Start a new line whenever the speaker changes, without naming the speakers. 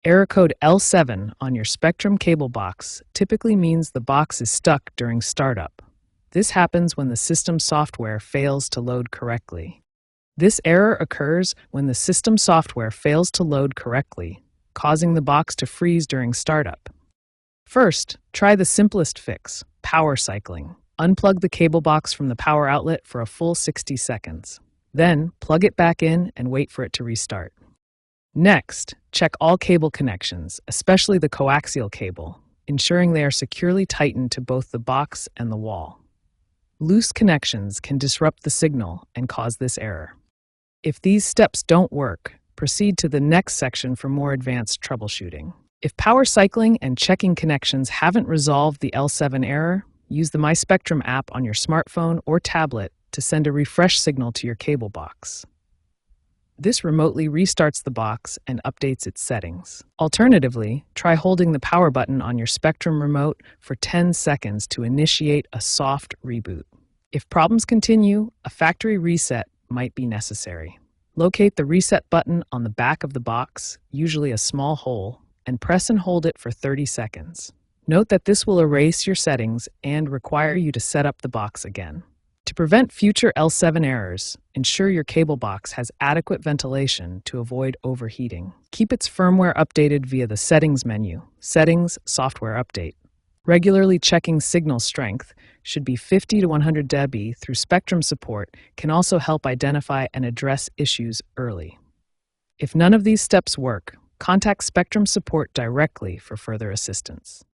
Error code L7 on your Spectrum cable box typically means the box is stuck during startup. This happens when the system software fails to load correctly. This error occurs when the system software fails to load correctly, causing the box to freeze during startup. First, try the simplest fix, power cycling. Unplug the cable box from the power outlet for a full 60 seconds. Then, plug it back in and wait for it to restart. Next, check all cable connections, especially the coaxial cable, ensuring they are securely tightened to both the box and the wall. Loose connections can disrupt the signal and cause this error. If these steps don't work, proceed to the next section for more advanced troubleshooting. If power cycling and checking connections haven't resolved the L7 error, use the MySpectrum app on your smartphone or tablet to send a refresh signal to your cable box. This remotely restarts the box and updates its settings. Alternatively, try holding the power button on your Spectrum remote for 10 seconds to initiate a soft reboot. If problems continue, a factory reset might be necessary. Locate the reset button on the back of the box, usually a small hole, and press and hold it for 30 seconds. Note that this will erase your settings and require you to set up the box again. To prevent future L7 errors, ensure your cable box has adequate ventilation to avoid overheating. Keep its firmware updated via the Settings menu, Settings, Software Update. Regularly checking signal strength, should be 50 to 100 dB through Spectrum support, can also help identify and address issues early. If none of these steps work, contact Spectrum support directly for further assistance.